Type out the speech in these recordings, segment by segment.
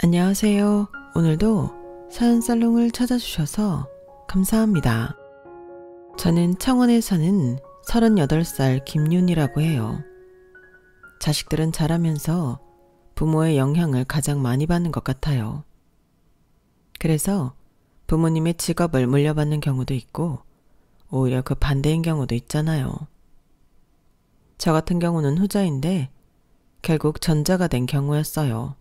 안녕하세요. 오늘도 사연살롱을 찾아주셔서 감사합니다. 저는 창원에 사는 38살 김윤이라고 해요. 자식들은 자라면서 부모의 영향을 가장 많이 받는 것 같아요. 그래서 부모님의 직업을 물려받는 경우도 있고 오히려 그 반대인 경우도 있잖아요. 저 같은 경우는 후자인데 결국 전자가 된 경우였어요.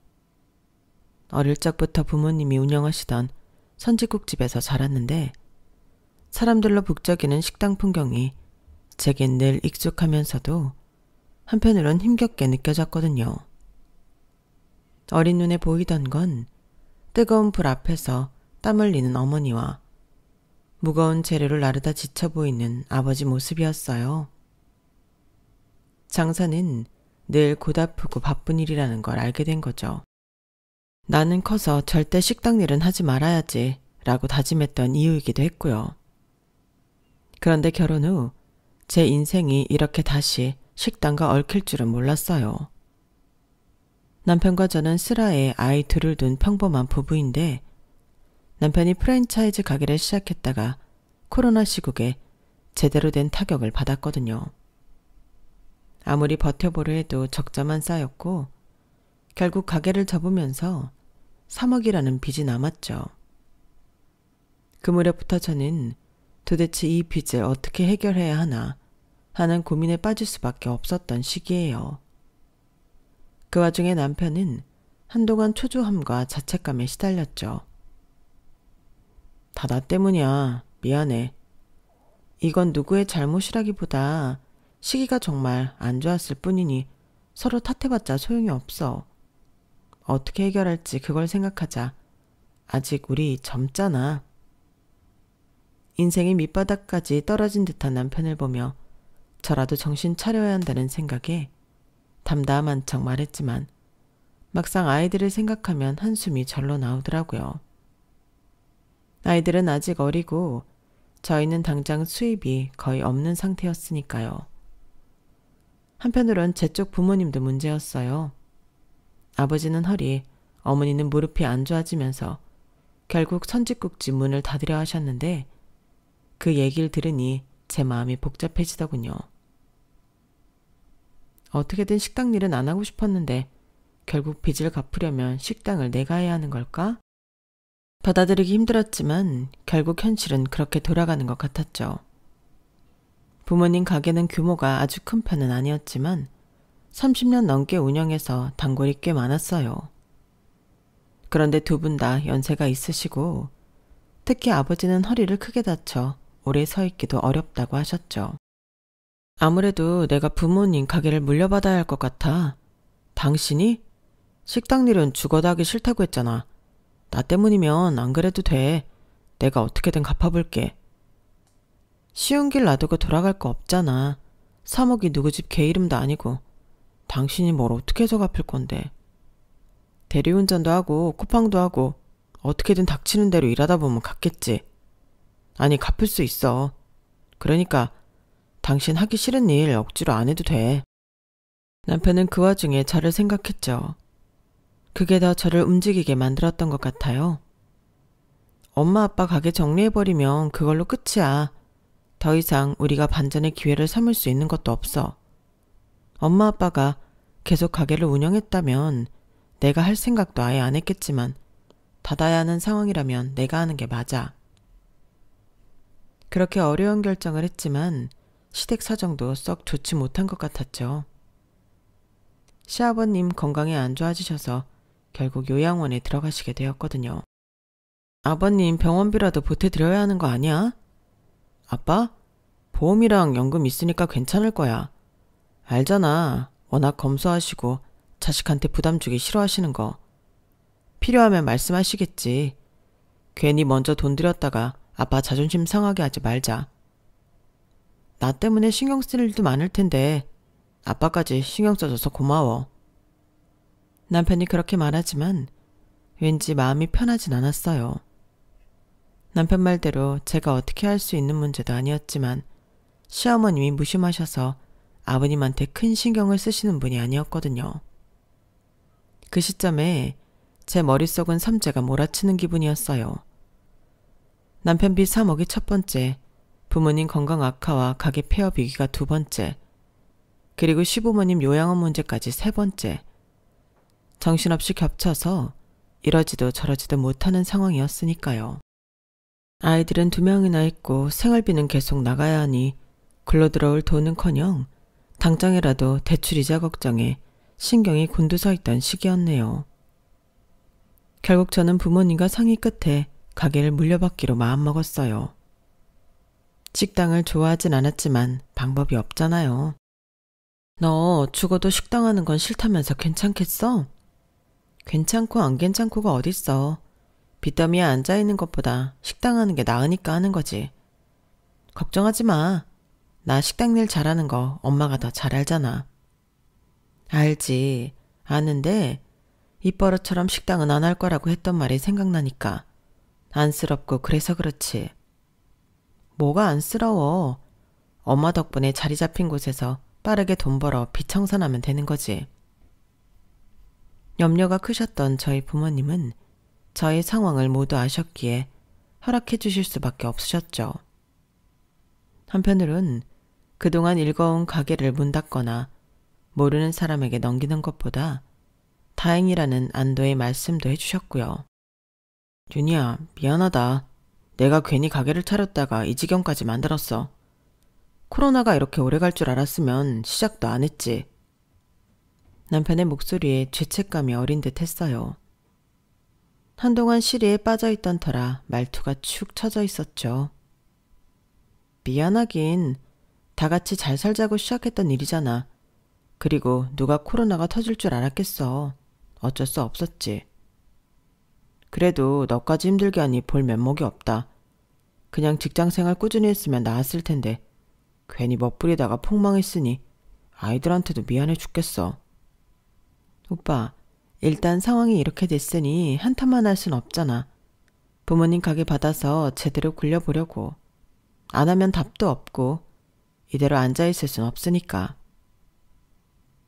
어릴 적부터 부모님이 운영하시던 선지국집에서 자랐는데 사람들로 북적이는 식당 풍경이 제겐 늘 익숙하면서도 한편으론 힘겹게 느껴졌거든요. 어린 눈에 보이던 건 뜨거운 불 앞에서 땀 흘리는 어머니와 무거운 재료를 나르다 지쳐 보이는 아버지 모습이었어요. 장사는 늘 고달프고 바쁜 일이라는 걸 알게 된 거죠. 나는 커서 절대 식당 일은 하지 말아야지 라고 다짐했던 이유이기도 했고요. 그런데 결혼 후 제 인생이 이렇게 다시 식당과 얽힐 줄은 몰랐어요. 남편과 저는 슬하에 아이 둘을 둔 평범한 부부인데 남편이 프랜차이즈 가게를 시작했다가 코로나 시국에 제대로 된 타격을 받았거든요. 아무리 버텨보려 해도 적자만 쌓였고 결국 가게를 접으면서 3억이라는 빚이 남았죠. 그 무렵부터 저는 도대체 이 빚을 어떻게 해결해야 하나 하는 고민에 빠질 수밖에 없었던 시기예요. 그 와중에 남편은 한동안 초조함과 자책감에 시달렸죠. 다 나 때문이야. 미안해. 이건 누구의 잘못이라기보다 시기가 정말 안 좋았을 뿐이니 서로 탓해봤자 소용이 없어. 어떻게 해결할지 그걸 생각하자. 아직 우리 젊잖아. 인생의 밑바닥까지 떨어진 듯한 남편을 보며 저라도 정신 차려야 한다는 생각에 담담한 척 말했지만 막상 아이들을 생각하면 한숨이 절로 나오더라고요. 아이들은 아직 어리고 저희는 당장 수입이 거의 없는 상태였으니까요. 한편으론 제 쪽 부모님도 문제였어요. 아버지는 허리, 어머니는 무릎이 안 좋아지면서 결국 선짓국집 문을 닫으려 하셨는데 그 얘기를 들으니 제 마음이 복잡해지더군요. 어떻게든 식당 일은 안 하고 싶었는데 결국 빚을 갚으려면 식당을 내가 해야 하는 걸까? 받아들이기 힘들었지만 결국 현실은 그렇게 돌아가는 것 같았죠. 부모님 가게는 규모가 아주 큰 편은 아니었지만 30년 넘게 운영해서 단골이 꽤 많았어요. 그런데 두 분 다 연세가 있으시고 특히 아버지는 허리를 크게 다쳐 오래 서 있기도 어렵다고 하셨죠. 아무래도 내가 부모님 가게를 물려받아야 할 것 같아. 당신이? 식당 일은 죽어도 하기 싫다고 했잖아. 나 때문이면 안 그래도 돼. 내가 어떻게든 갚아볼게. 쉬운 길 놔두고 돌아갈 거 없잖아. 3억이 누구 집 개 이름도 아니고. 당신이 뭘 어떻게 해서 갚을 건데. 대리운전도 하고 쿠팡도 하고 어떻게든 닥치는 대로 일하다 보면 갚겠지. 아니 갚을 수 있어. 그러니까 당신 하기 싫은 일 억지로 안 해도 돼. 남편은 그 와중에 저를 생각했죠. 그게 더 저를 움직이게 만들었던 것 같아요. 엄마 아빠 가게 정리해버리면 그걸로 끝이야. 더 이상 우리가 반전의 기회를 삼을 수 있는 것도 없어. 엄마 아빠가 계속 가게를 운영했다면 내가 할 생각도 아예 안 했겠지만 닫아야 하는 상황이라면 내가 하는 게 맞아. 그렇게 어려운 결정을 했지만 시댁 사정도 썩 좋지 못한 것 같았죠. 시아버님 건강이 안 좋아지셔서 결국 요양원에 들어가시게 되었거든요. 아버님 병원비라도 보태드려야 하는 거 아니야? 아빠? 보험이랑 연금 있으니까 괜찮을 거야. 알잖아. 워낙 검소하시고 자식한테 부담 주기 싫어하시는 거. 필요하면 말씀하시겠지. 괜히 먼저 돈 들였다가 아빠 자존심 상하게 하지 말자. 나 때문에 신경 쓸 일도 많을 텐데 아빠까지 신경 써줘서 고마워. 남편이 그렇게 말하지만 왠지 마음이 편하진 않았어요. 남편 말대로 제가 어떻게 할 수 있는 문제도 아니었지만 시어머님이 무심하셔서 아버님한테 큰 신경을 쓰시는 분이 아니었거든요. 그 시점에 제 머릿속은 삼재가 몰아치는 기분이었어요. 남편 빚 3억이 첫 번째, 부모님 건강 악화와 가게 폐업 위기가 두 번째, 그리고 시부모님 요양원 문제까지 세 번째. 정신없이 겹쳐서 이러지도 저러지도 못하는 상황이었으니까요. 아이들은 2명이나 있고 생활비는 계속 나가야 하니 굴러 들어올 돈은커녕 당장이라도 대출이자 걱정에 신경이 곤두서 있던 시기였네요. 결국 저는 부모님과 상의 끝에 가게를 물려받기로 마음먹었어요. 식당을 좋아하진 않았지만 방법이 없잖아요. 너 죽어도 식당 하는 건 싫다면서 괜찮겠어? 괜찮고 안 괜찮고가 어딨어. 빚더미에 앉아있는 것보다 식당 하는 게 나으니까 하는 거지. 걱정하지 마. 나 식당 일 잘하는 거 엄마가 더 잘 알잖아. 알지. 아는데 입버릇처럼 식당은 안 할 거라고 했던 말이 생각나니까 안쓰럽고 그래서 그렇지. 뭐가 안쓰러워. 엄마 덕분에 자리 잡힌 곳에서 빠르게 돈 벌어 빚 청산하면 되는 거지. 염려가 크셨던 저희 부모님은 저의 상황을 모두 아셨기에 허락해 주실 수밖에 없으셨죠. 한편으론 그동안 읽어온 가게를 문 닫거나 모르는 사람에게 넘기는 것보다 다행이라는 안도의 말씀도 해주셨고요. 윤희야, 미안하다. 내가 괜히 가게를 차렸다가 이 지경까지 만들었어. 코로나가 이렇게 오래 갈 줄 알았으면 시작도 안 했지. 남편의 목소리에 죄책감이 어린 듯 했어요. 한동안 시리에 빠져있던 터라 말투가 축 처져 있었죠. 미안하긴. 다 같이 잘 살자고 시작했던 일이잖아. 그리고 누가 코로나가 터질 줄 알았겠어. 어쩔 수 없었지. 그래도 너까지 힘들게 하니 볼 면목이 없다. 그냥 직장생활 꾸준히 했으면 나았을 텐데 괜히 멋부리다가 폭망했으니 아이들한테도 미안해 죽겠어. 오빠, 일단 상황이 이렇게 됐으니 한탄만 할 순 없잖아. 부모님 가게 받아서 제대로 굴려보려고. 안 하면 답도 없고 이대로 앉아있을 순 없으니까.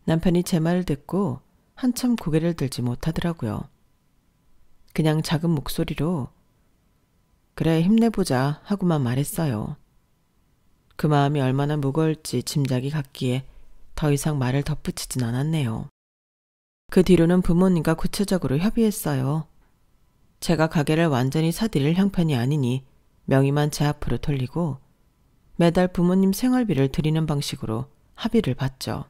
남편이 제 말을 듣고 한참 고개를 들지 못하더라고요. 그냥 작은 목소리로 그래 힘내보자 하고만 말했어요. 그 마음이 얼마나 무거울지 짐작이 갔기에 더 이상 말을 덧붙이진 않았네요. 그 뒤로는 부모님과 구체적으로 협의했어요. 제가 가게를 완전히 사들일 형편이 아니니 명의만 제 앞으로 돌리고 매달 부모님 생활비를 드리는 방식으로 합의를 봤죠.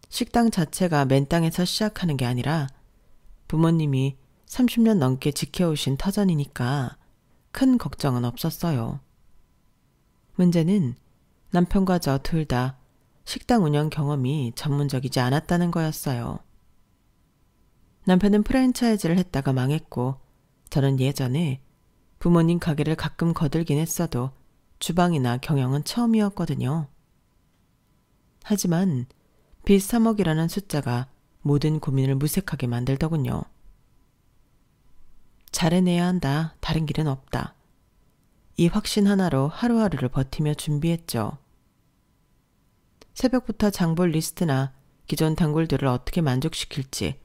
식당 자체가 맨 땅에서 시작하는 게 아니라 부모님이 30년 넘게 지켜오신 터전이니까 큰 걱정은 없었어요. 문제는 남편과 저 둘 다 식당 운영 경험이 전문적이지 않았다는 거였어요. 남편은 프랜차이즈를 했다가 망했고 저는 예전에 부모님 가게를 가끔 거들긴 했어도 주방이나 경영은 처음이었거든요. 하지만 빚 3억이라는 숫자가 모든 고민을 무색하게 만들더군요. 잘해내야 한다. 다른 길은 없다. 이 확신 하나로 하루하루를 버티며 준비했죠. 새벽부터 장볼 리스트나 기존 단골들을 어떻게 만족시킬지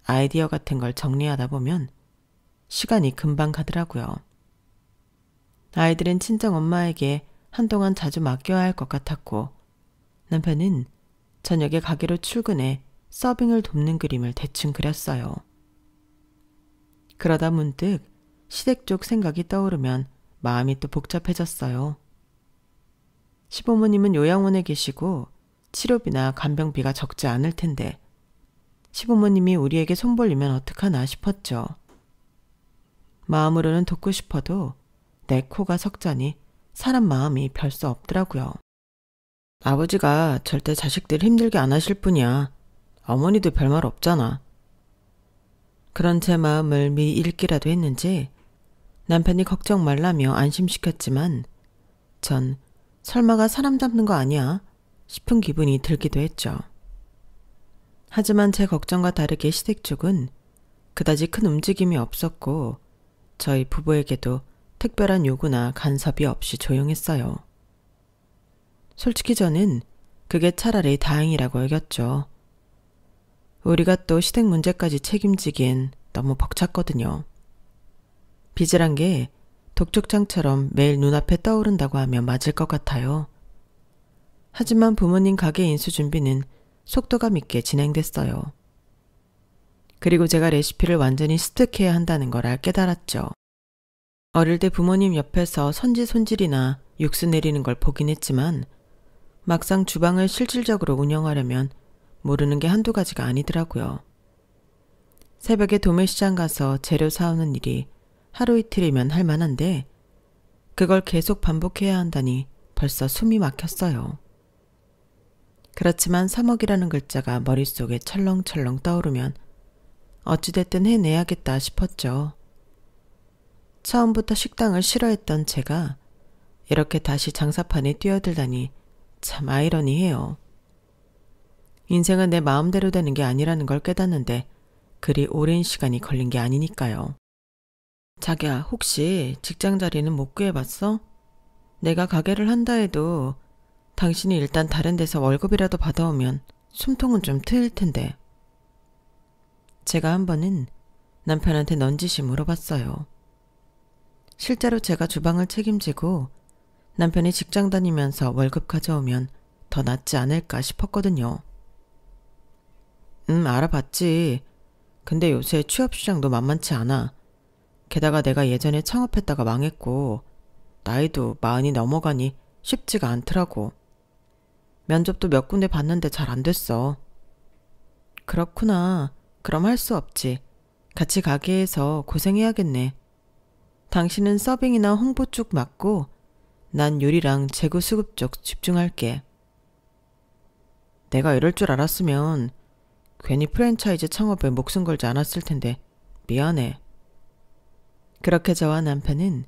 아이디어 같은 걸 정리하다 보면 시간이 금방 가더라고요. 아이들은 친정엄마에게 한동안 자주 맡겨야 할 것 같았고 남편은 저녁에 가게로 출근해 서빙을 돕는 그림을 대충 그렸어요. 그러다 문득 시댁 쪽 생각이 떠오르면 마음이 또 복잡해졌어요. 시부모님은 요양원에 계시고 치료비나 간병비가 적지 않을 텐데 시부모님이 우리에게 손 벌리면 어떡하나 싶었죠. 마음으로는 돕고 싶어도 내 코가 석자니 사람 마음이 별 수 없더라고요. 아버지가 절대 자식들 힘들게 안 하실 분이야. 어머니도 별말 없잖아. 그런 제 마음을 미리 읽기라도 했는지 남편이 걱정 말라며 안심시켰지만 전 설마가 사람 잡는 거 아니야 싶은 기분이 들기도 했죠. 하지만 제 걱정과 다르게 시댁 쪽은 그다지 큰 움직임이 없었고 저희 부부에게도 특별한 요구나 간섭이 없이 조용했어요. 솔직히 저는 그게 차라리 다행이라고 여겼죠. 우리가 또 시댁 문제까지 책임지기엔 너무 벅찼거든요. 빚이란 게 독촉장처럼 매일 눈앞에 떠오른다고 하면 맞을 것 같아요. 하지만 부모님 가게 인수 준비는 속도감 있게 진행됐어요. 그리고 제가 레시피를 완전히 습득해야 한다는 걸 깨달았죠. 어릴 때 부모님 옆에서 손질이나 육수 내리는 걸 보긴 했지만 막상 주방을 실질적으로 운영하려면 모르는 게 한두 가지가 아니더라고요. 새벽에 도매시장 가서 재료 사오는 일이 하루 이틀이면 할 만한데 그걸 계속 반복해야 한다니 벌써 숨이 막혔어요. 그렇지만 3억이라는 글자가 머릿속에 철렁철렁 떠오르면 어찌됐든 해내야겠다 싶었죠. 처음부터 식당을 싫어했던 제가 이렇게 다시 장사판에 뛰어들다니 참 아이러니해요. 인생은 내 마음대로 되는 게 아니라는 걸 깨닫는데 그리 오랜 시간이 걸린 게 아니니까요. 자기야, 혹시 직장 자리는 못 구해봤어? 내가 가게를 한다 해도 당신이 일단 다른 데서 월급이라도 받아오면 숨통은 좀 트일 텐데. 제가 한 번은 남편한테 넌지시 물어봤어요. 실제로 제가 주방을 책임지고 남편이 직장 다니면서 월급 가져오면 더 낫지 않을까 싶었거든요. 알아봤지. 근데 요새 취업시장도 만만치 않아. 게다가 내가 예전에 창업했다가 망했고 나이도 40이 넘어가니 쉽지가 않더라고. 면접도 몇 군데 봤는데 잘 안 됐어. 그렇구나. 그럼 할 수 없지. 같이 가게에서 고생해야겠네. 당신은 서빙이나 홍보 쪽 맡고 난 요리랑 재고 수급 쪽 집중할게. 내가 이럴 줄 알았으면 괜히 프랜차이즈 창업에 목숨 걸지 않았을 텐데 미안해. 그렇게 저와 남편은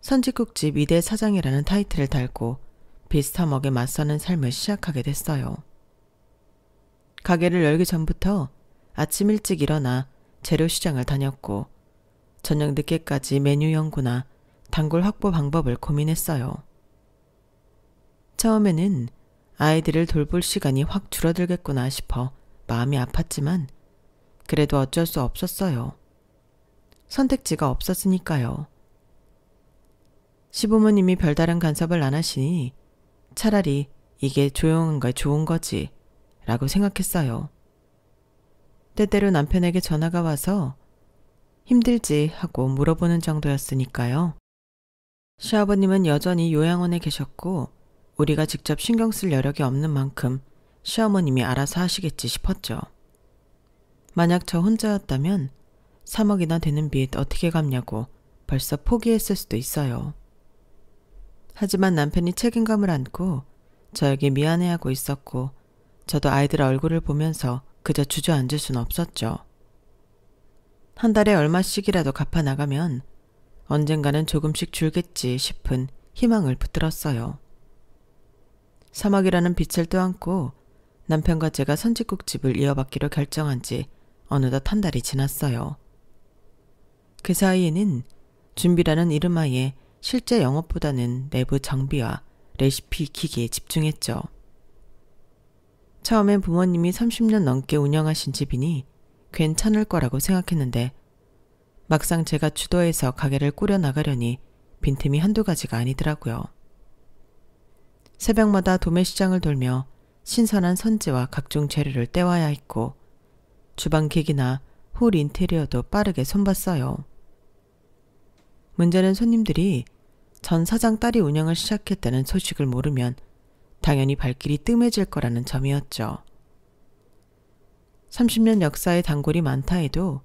선지국집 2대 사장이라는 타이틀을 달고 비슷한 먹에 맞서는 삶을 시작하게 됐어요. 가게를 열기 전부터 아침 일찍 일어나 재료 시장을 다녔고 저녁 늦게까지 메뉴 연구나 단골 확보 방법을 고민했어요. 처음에는 아이들을 돌볼 시간이 확 줄어들겠구나 싶어 마음이 아팠지만 그래도 어쩔 수 없었어요. 선택지가 없었으니까요. 시부모님이 별다른 간섭을 안 하시니 차라리 이게 조용한 거 좋은 거지 라고 생각했어요. 때때로 남편에게 전화가 와서 힘들지 하고 물어보는 정도였으니까요. 시아버님은 여전히 요양원에 계셨고 우리가 직접 신경 쓸 여력이 없는 만큼 시어머님이 알아서 하시겠지 싶었죠. 만약 저 혼자였다면 3억이나 되는 빚 어떻게 갚냐고 벌써 포기했을 수도 있어요. 하지만 남편이 책임감을 안고 저에게 미안해하고 있었고 저도 아이들 얼굴을 보면서 그저 주저앉을 순 없었죠. 한 달에 얼마씩이라도 갚아나가면 언젠가는 조금씩 줄겠지 싶은 희망을 붙들었어요. 3억이라는 빚을 떠안고 남편과 제가 선짓국집을 이어받기로 결정한 지 어느덧 한 달이 지났어요. 그 사이에는 준비라는 이름하에 실제 영업보다는 내부 정비와 레시피 기기에 집중했죠. 처음엔 부모님이 30년 넘게 운영하신 집이니 괜찮을 거라고 생각했는데 막상 제가 주도해서 가게를 꾸려나가려니 빈틈이 한두 가지가 아니더라고요. 새벽마다 도매시장을 돌며 신선한 선지와 각종 재료를 떼와야 했고 주방기기나 홀 인테리어도 빠르게 손봤어요. 문제는 손님들이 전 사장 딸이 운영을 시작했다는 소식을 모르면 당연히 발길이 뜸해질 거라는 점이었죠. 30년 역사의 단골이 많다 해도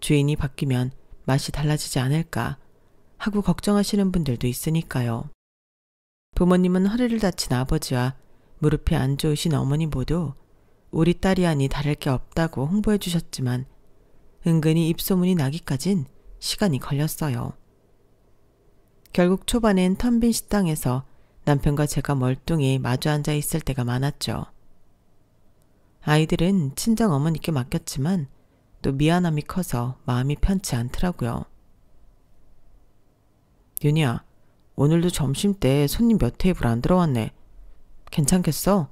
주인이 바뀌면 맛이 달라지지 않을까 하고 걱정하시는 분들도 있으니까요. 부모님은 허리를 다친 아버지와 무릎이 안 좋으신 어머니 모두 우리 딸이 아니 다를 게 없다고 홍보해 주셨지만 은근히 입소문이 나기까진 시간이 걸렸어요. 결국 초반엔 텅 빈 식당에서 남편과 제가 멀뚱히 마주 앉아 있을 때가 많았죠. 아이들은 친정 어머니께 맡겼지만 또 미안함이 커서 마음이 편치 않더라고요. 윤희야, 오늘도 점심때 손님 몇 테이블 안 들어왔네. 괜찮겠어?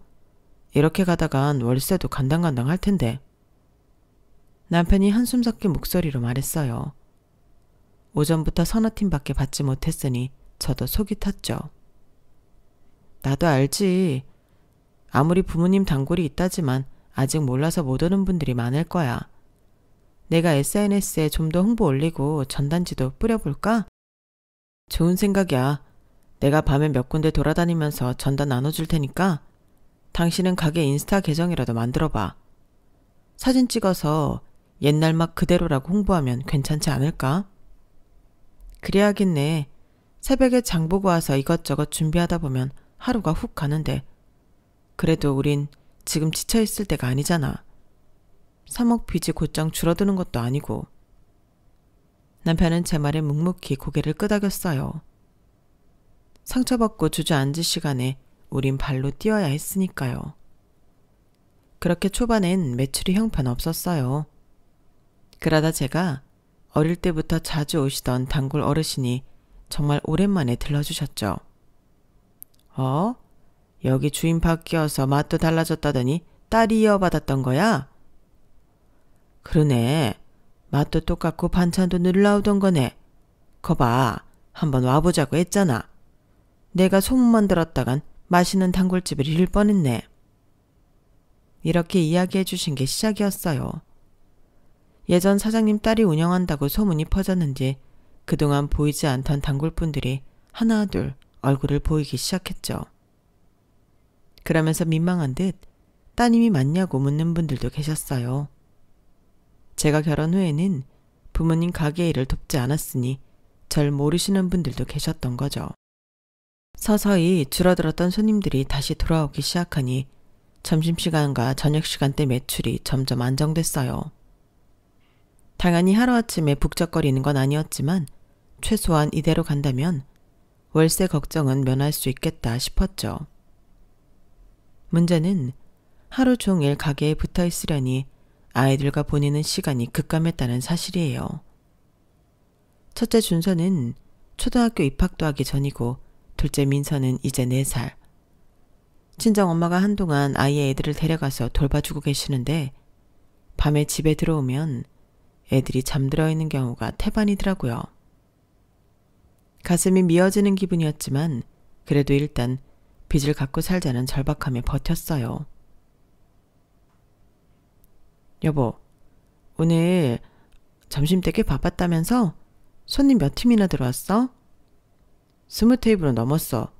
이렇게 가다간 월세도 간당간당 할 텐데. 남편이 한숨 섞인 목소리로 말했어요. 오전부터 서너 팀밖에 받지 못했으니 저도 속이 탔죠. 나도 알지. 아무리 부모님 단골이 있다지만 아직 몰라서 못 오는 분들이 많을 거야. 내가 SNS에 좀 더 홍보 올리고 전단지도 뿌려볼까? 좋은 생각이야. 내가 밤에 몇 군데 돌아다니면서 전단 나눠줄 테니까 당신은 가게 인스타 계정이라도 만들어봐. 사진 찍어서 옛날 맛 그대로라고 홍보하면 괜찮지 않을까? 그래야겠네. 새벽에 장 보고 와서 이것저것 준비하다 보면 하루가 훅 가는데 그래도 우린 지금 지쳐있을 때가 아니잖아. 3억 빚이 곧장 줄어드는 것도 아니고. 남편은 제 말에 묵묵히 고개를 끄덕였어요. 상처받고 주저앉을 시간에 우린 발로 뛰어야 했으니까요. 그렇게 초반엔 매출이 형편없었어요. 그러다 제가 어릴 때부터 자주 오시던 단골 어르신이 정말 오랜만에 들러주셨죠. 여기 주인 바뀌어서 맛도 달라졌다더니 딸이 이어받았던 거야? 그러네. 맛도 똑같고 반찬도 늘 나오던 거네. 거봐, 한번 와보자고 했잖아. 내가 소문만 들었다간 맛있는 단골집을 잃을 뻔했네. 이렇게 이야기해 주신 게 시작이었어요. 예전 사장님 딸이 운영한다고 소문이 퍼졌는지 그동안 보이지 않던 단골분들이 하나 둘 얼굴을 보이기 시작했죠. 그러면서 민망한 듯 따님이 맞냐고 묻는 분들도 계셨어요. 제가 결혼 후에는 부모님 가게 일을 돕지 않았으니 절 모르시는 분들도 계셨던 거죠. 서서히 줄어들었던 손님들이 다시 돌아오기 시작하니 점심시간과 저녁시간대 매출이 점점 안정됐어요. 당연히 하루아침에 북적거리는 건 아니었지만 최소한 이대로 간다면 월세 걱정은 면할 수 있겠다 싶었죠. 문제는 하루 종일 가게에 붙어 있으려니 아이들과 보내는 시간이 급감했다는 사실이에요. 첫째 준서는 초등학교 입학도 하기 전이고 둘째 민서는 이제 4살. 친정엄마가 한동안 아이의 애들을 데려가서 돌봐주고 계시는데 밤에 집에 들어오면 애들이 잠들어 있는 경우가 태반이더라고요. 가슴이 미어지는 기분이었지만 그래도 일단 빚을 갚고 살자는 절박함에 버텼어요. 여보, 오늘 점심때 꽤 바빴다면서? 손님 몇 팀이나 들어왔어? 20테이블은 넘었어.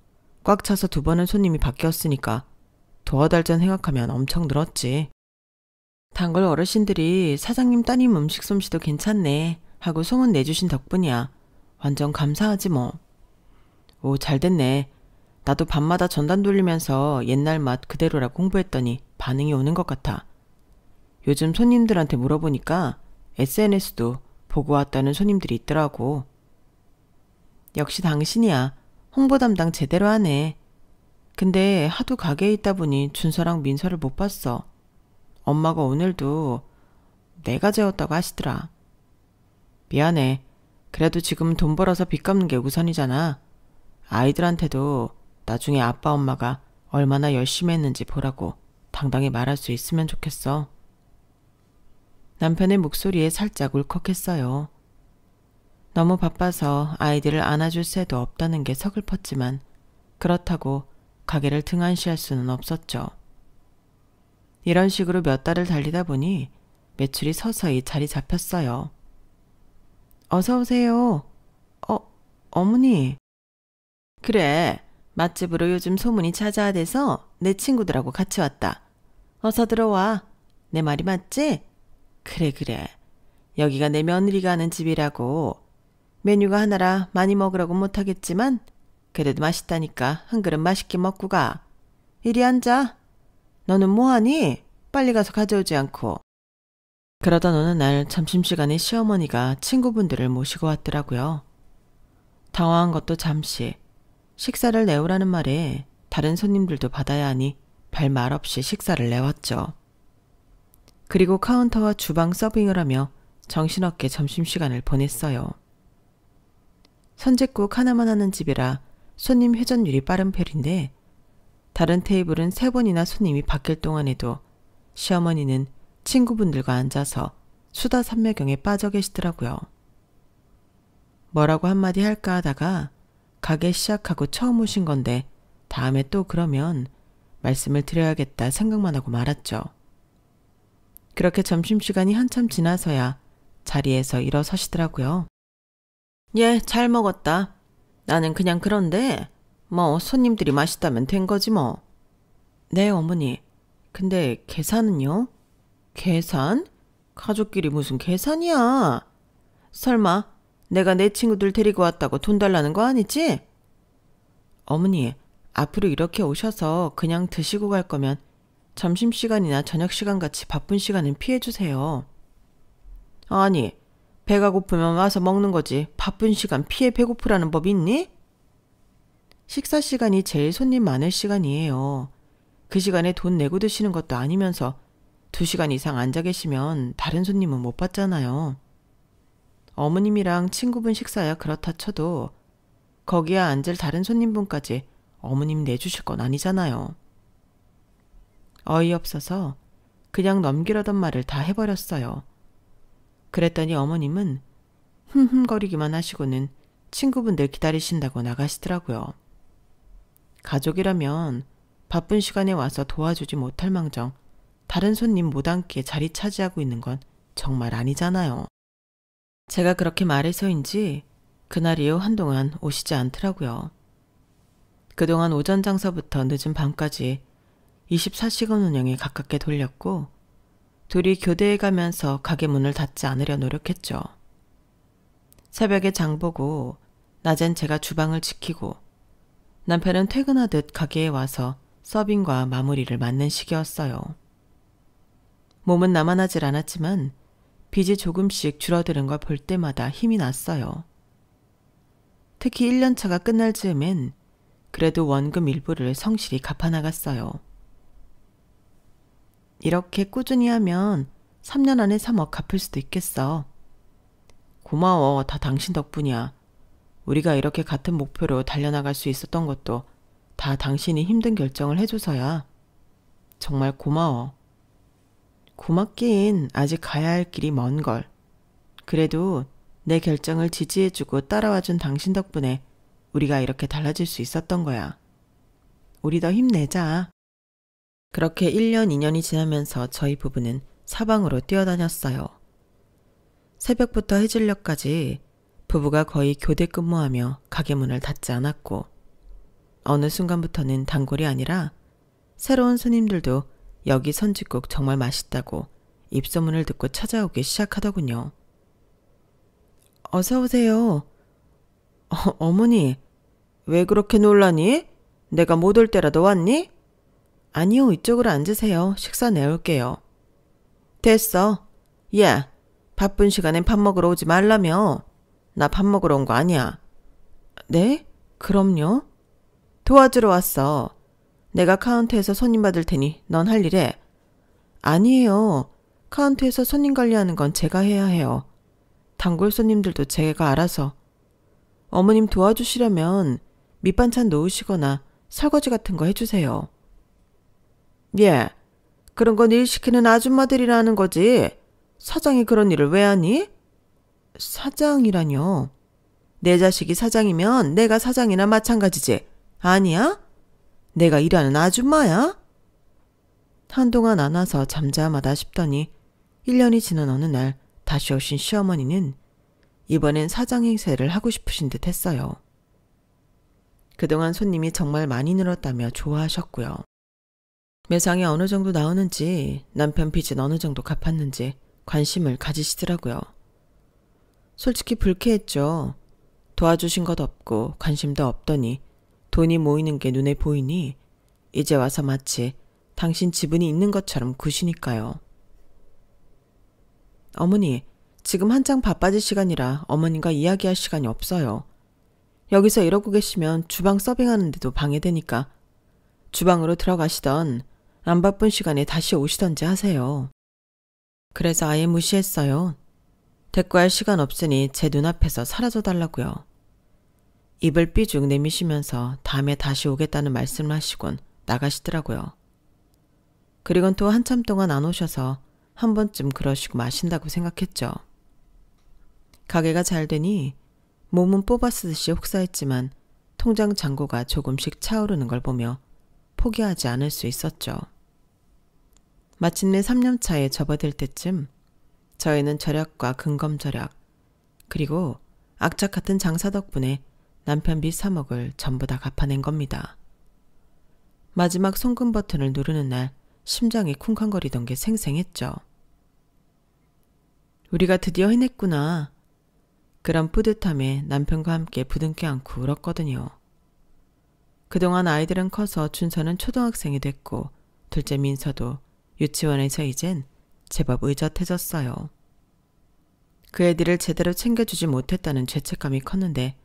꽉 차서 2번은 손님이 바뀌었으니까 도와달전 생각하면 엄청 늘었지. 단골 어르신들이 사장님 따님 음식 솜씨도 괜찮네 하고 소문 내주신 덕분이야. 완전 감사하지 뭐. 오, 잘됐네. 나도 밤마다 전단 돌리면서 옛날 맛 그대로라고 홍보했더니 반응이 오는 것 같아. 요즘 손님들한테 물어보니까 SNS도 보고 왔다는 손님들이 있더라고. 역시 당신이야. 홍보 담당 제대로 하네. 근데 하도 가게에 있다 보니 준서랑 민서를 못 봤어. 엄마가 오늘도 내가 재웠다고 하시더라. 미안해. 그래도 지금 돈 벌어서 빚 갚는 게 우선이잖아. 아이들한테도 나중에 아빠 엄마가 얼마나 열심히 했는지 보라고 당당히 말할 수 있으면 좋겠어. 남편의 목소리에 살짝 울컥했어요. 너무 바빠서 아이들을 안아줄 새도 없다는 게 서글펐지만 그렇다고 가게를 등한시할 수는 없었죠. 이런 식으로 몇 달을 달리다 보니 매출이 서서히 자리 잡혔어요. 어서 오세요. 어머니. 그래, 맛집으로 요즘 소문이 자자하대서 내 친구들하고 같이 왔다. 어서 들어와. 내 말이 맞지? 그래. 여기가 내 며느리가 하는 집이라고. 메뉴가 하나라 많이 먹으라고 못하겠지만 그래도 맛있다니까 한 그릇 맛있게 먹고 가. 이리 앉아. 너는 뭐하니? 빨리 가서 가져오지 않고. 그러던 어느 날 점심시간에 시어머니가 친구분들을 모시고 왔더라고요. 당황한 것도 잠시. 식사를 내오라는 말에 다른 손님들도 받아야 하니 별말 없이 식사를 내왔죠. 그리고 카운터와 주방 서빙을 하며 정신없게 점심시간을 보냈어요. 선짓국 하나만 하는 집이라 손님 회전율이 빠른 편인데 다른 테이블은 3번이나 손님이 바뀔 동안에도 시어머니는 친구분들과 앉아서 수다 삼매경에 빠져 계시더라고요. 뭐라고 한마디 할까 하다가 가게 시작하고 처음 오신 건데 다음에 또 그러면 말씀을 드려야겠다 생각만 하고 말았죠. 그렇게 점심시간이 한참 지나서야 자리에서 일어서시더라고요. 예, 잘 먹었다. 나는 그냥 그런데 뭐 손님들이 맛있다면 된 거지 뭐. 네, 어머니. 근데 계산은요? 계산? 가족끼리 무슨 계산이야? 설마 내가 내 친구들 데리고 왔다고 돈 달라는 거 아니지? 어머니, 앞으로 이렇게 오셔서 그냥 드시고 갈 거면 점심시간이나 저녁시간 같이 바쁜 시간은 피해주세요. 아니, 배가 고프면 와서 먹는 거지 바쁜 시간 피해 배고프라는 법이 있니? 식사 시간이 제일 손님 많을 시간이에요. 그 시간에 돈 내고 드시는 것도 아니면서 2시간 이상 앉아 계시면 다른 손님은 못 받잖아요. 어머님이랑 친구분 식사야 그렇다 쳐도 거기에 앉을 다른 손님분까지 어머님 내주실 건 아니잖아요. 어이없어서 그냥 넘기려던 말을 다 해버렸어요. 그랬더니 어머님은 흠흠거리기만 하시고는 친구분들 기다리신다고 나가시더라고요. 가족이라면 바쁜 시간에 와서 도와주지 못할 망정 다른 손님 못 앉게 자리 차지하고 있는 건 정말 아니잖아요. 제가 그렇게 말해서인지 그날 이후 한동안 오시지 않더라고요. 그동안 오전 장사부터 늦은 밤까지 24시간 운영에 가깝게 돌렸고 둘이 교대해 가면서 가게 문을 닫지 않으려 노력했죠. 새벽에 장 보고 낮엔 제가 주방을 지키고 남편은 퇴근하듯 가게에 와서 서빙과 마무리를 맡는 시기였어요. 몸은 나만하질 않았지만 빚이 조금씩 줄어드는 걸 볼 때마다 힘이 났어요. 특히 1년차가 끝날 즈음엔 그래도 원금 일부를 성실히 갚아나갔어요. 이렇게 꾸준히 하면 3년 안에 3억 갚을 수도 있겠어. 고마워. 다 당신 덕분이야. 우리가 이렇게 같은 목표로 달려나갈 수 있었던 것도 다 당신이 힘든 결정을 해줘서야. 정말 고마워. 고맙긴 아직 가야 할 길이 먼 걸. 그래도 내 결정을 지지해주고 따라와준 당신 덕분에 우리가 이렇게 달라질 수 있었던 거야. 우리 더 힘내자. 그렇게 1년, 2년이 지나면서 저희 부부는 사방으로 뛰어다녔어요. 새벽부터 해질녘까지 부부가 거의 교대 근무하며 가게 문을 닫지 않았고 어느 순간부터는 단골이 아니라 새로운 손님들도 여기 선짓국 정말 맛있다고 입소문을 듣고 찾아오기 시작하더군요. 어서 오세요. 어머니, 왜 그렇게 놀라니? 내가 못 올 때라도 왔니? 아니요, 이쪽으로 앉으세요. 식사 내올게요. 됐어. 야, 바쁜 시간엔 밥 먹으러 오지 말라며. 나 밥 먹으러 온 거 아니야. 네? 그럼요. 도와주러 왔어. 내가 카운터에서 손님 받을 테니 넌 할 일해. 아니에요. 카운터에서 손님 관리하는 건 제가 해야 해요. 단골 손님들도 제가 알아서. 어머님 도와주시려면 밑반찬 놓으시거나 설거지 같은 거 해주세요. 예, 그런 건 일 시키는 아줌마들이라는 거지. 사장이 그런 일을 왜 하니? 사장이라뇨. 내 자식이 사장이면 내가 사장이나 마찬가지지. 아니야? 내가 일하는 아줌마야? 한동안 안 와서 잠잠하다 싶더니 1년이 지난 어느 날 다시 오신 시어머니는 이번엔 사장 행세를 하고 싶으신 듯 했어요. 그동안 손님이 정말 많이 늘었다며 좋아하셨고요. 매상이 어느 정도 나오는지 남편 빚은 어느 정도 갚았는지 관심을 가지시더라고요. 솔직히 불쾌했죠. 도와주신 것 없고 관심도 없더니 돈이 모이는 게 눈에 보이니 이제 와서 마치 당신 지분이 있는 것처럼 구시니까요. 어머니, 지금 한창 바빠질 시간이라 어머님과 이야기할 시간이 없어요. 여기서 이러고 계시면 주방 서빙하는데도 방해되니까 주방으로 들어가시던 안 바쁜 시간에 다시 오시던지 하세요. 그래서 아예 무시했어요. 대꾸할 시간 없으니 제 눈앞에서 사라져달라고요. 입을 삐죽 내미시면서 다음에 다시 오겠다는 말씀을 하시곤 나가시더라고요. 그리곤 또 한참 동안 안 오셔서 한 번쯤 그러시고 마신다고 생각했죠. 가게가 잘 되니 몸은 뽑아쓰듯이 혹사했지만 통장 잔고가 조금씩 차오르는 걸 보며 포기하지 않을 수 있었죠. 마침내 3년 차에 접어들 때쯤 저희는 절약과 근검절약 그리고 악착 같은 장사 덕분에 남편 빚 3억을 전부 다 갚아낸 겁니다. 마지막 송금 버튼을 누르는 날 심장이 쿵쾅거리던 게 생생했죠. 우리가 드디어 해냈구나. 그런 뿌듯함에 남편과 함께 부둥켜 안고 울었거든요. 그동안 아이들은 커서 준서는 초등학생이 됐고 둘째 민서도 유치원에서 이젠 제법 의젓해졌어요. 그 애들을 제대로 챙겨주지 못했다는 죄책감이 컸는데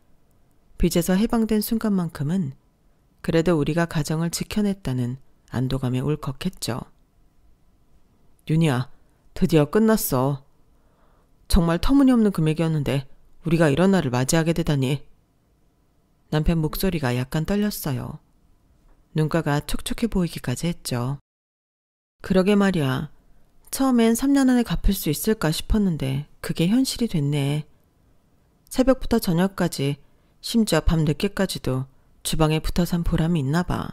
빚에서 해방된 순간만큼은 그래도 우리가 가정을 지켜냈다는 안도감에 울컥했죠. 윤희야, 드디어 끝났어. 정말 터무니없는 금액이었는데 우리가 이런 날을 맞이하게 되다니. 남편 목소리가 약간 떨렸어요. 눈가가 촉촉해 보이기까지 했죠. 그러게 말이야. 처음엔 3년 안에 갚을 수 있을까 싶었는데 그게 현실이 됐네. 새벽부터 저녁까지 심지어 밤 늦게까지도 주방에 붙어 산 보람이 있나 봐.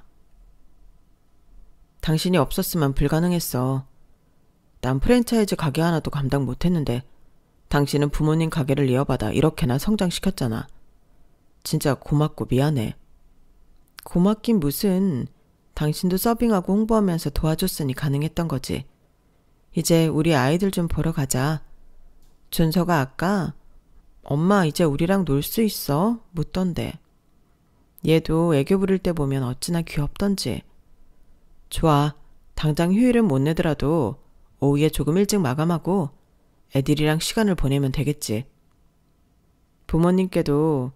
당신이 없었으면 불가능했어. 난 프랜차이즈 가게 하나도 감당 못했는데 당신은 부모님 가게를 이어받아 이렇게나 성장시켰잖아. 진짜 고맙고 미안해. 고맙긴 무슨. 당신도 서빙하고 홍보하면서 도와줬으니 가능했던 거지. 이제 우리 아이들 좀 보러 가자. 준서가 아까 엄마 이제 우리랑 놀 수 있어? 묻던데. 얘도 애교 부릴 때 보면 어찌나 귀엽던지. 좋아. 당장 휴일은 못 내더라도 오후에 조금 일찍 마감하고 애들이랑 시간을 보내면 되겠지. 부모님께도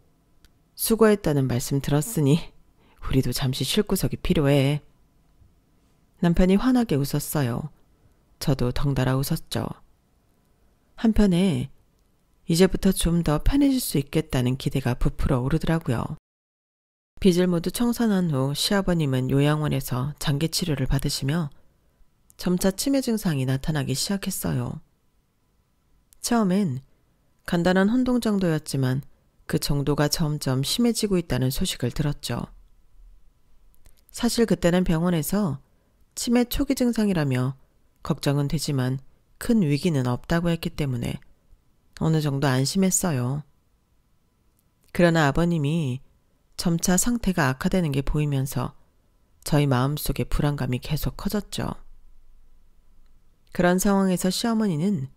수고했다는 말씀 들었으니 우리도 잠시 쉴 구석이 필요해. 남편이 환하게 웃었어요. 저도 덩달아 웃었죠. 한편에 이제부터 좀 더 편해질 수 있겠다는 기대가 부풀어 오르더라고요. 빚을 모두 청산한 후 시아버님은 요양원에서 장기 치료를 받으시며 점차 치매 증상이 나타나기 시작했어요. 처음엔 간단한 혼동 정도였지만 그 정도가 점점 심해지고 있다는 소식을 들었죠. 사실 그때는 병원에서 치매 초기 증상이라며 걱정은 되지만 큰 위기는 없다고 했기 때문에 어느 정도 안심했어요. 그러나 아버님이 점차 상태가 악화되는 게 보이면서 저희 마음속에 불안감이 계속 커졌죠. 그런 상황에서 시어머니는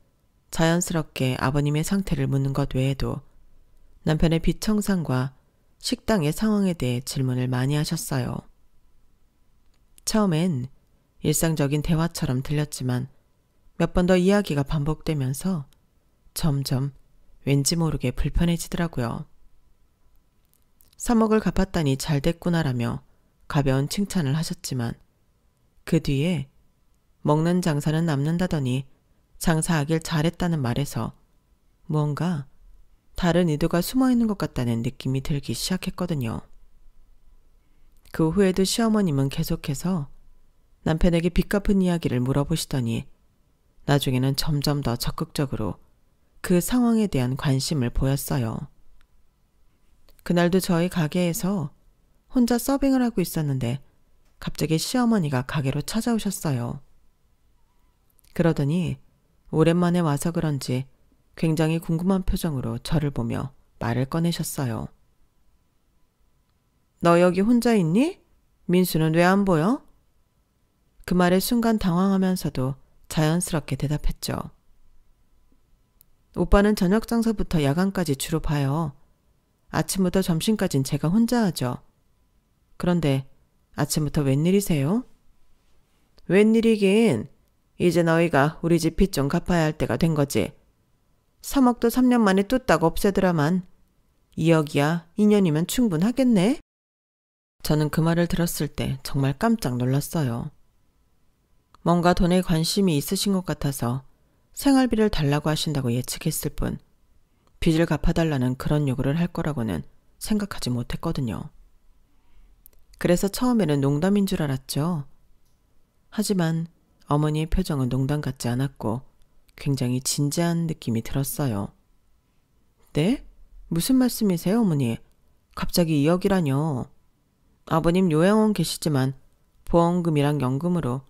자연스럽게 아버님의 상태를 묻는 것 외에도 남편의 빚 청산과 식당의 상황에 대해 질문을 많이 하셨어요. 처음엔 일상적인 대화처럼 들렸지만 몇 번 더 이야기가 반복되면서 점점 왠지 모르게 불편해지더라고요. 3억을 갚았다니 잘 됐구나라며 가벼운 칭찬을 하셨지만 그 뒤에 먹는 장사는 남는다더니 장사하길 잘했다는 말에서 무언가 다른 의도가 숨어있는 것 같다는 느낌이 들기 시작했거든요. 그 후에도 시어머님은 계속해서 남편에게 빚 갚은 이야기를 물어보시더니 나중에는 점점 더 적극적으로 그 상황에 대한 관심을 보였어요. 그날도 저희 가게에서 혼자 서빙을 하고 있었는데 갑자기 시어머니가 가게로 찾아오셨어요. 그러더니 오랜만에 와서 그런지 굉장히 궁금한 표정으로 저를 보며 말을 꺼내셨어요. 너 여기 혼자 있니? 민수는 왜 안 보여? 그 말에 순간 당황하면서도 자연스럽게 대답했죠. 오빠는 저녁 장사부터 야간까지 주로 봐요. 아침부터 점심까진 제가 혼자 하죠. 그런데 아침부터 웬일이세요? 웬일이긴 이제 너희가 우리 집 빚 좀 갚아야 할 때가 된 거지. 3억도 3년 만에 뚝딱 없애더라만 2억이야 2년이면 충분하겠네? 저는 그 말을 들었을 때 정말 깜짝 놀랐어요. 뭔가 돈에 관심이 있으신 것 같아서 생활비를 달라고 하신다고 예측했을 뿐 빚을 갚아달라는 그런 요구를 할 거라고는 생각하지 못했거든요. 그래서 처음에는 농담인 줄 알았죠. 하지만 어머니의 표정은 농담 같지 않았고 굉장히 진지한 느낌이 들었어요. 네? 무슨 말씀이세요, 어머니? 갑자기 2억이라뇨. 아버님 요양원 계시지만 보험금이랑 연금으로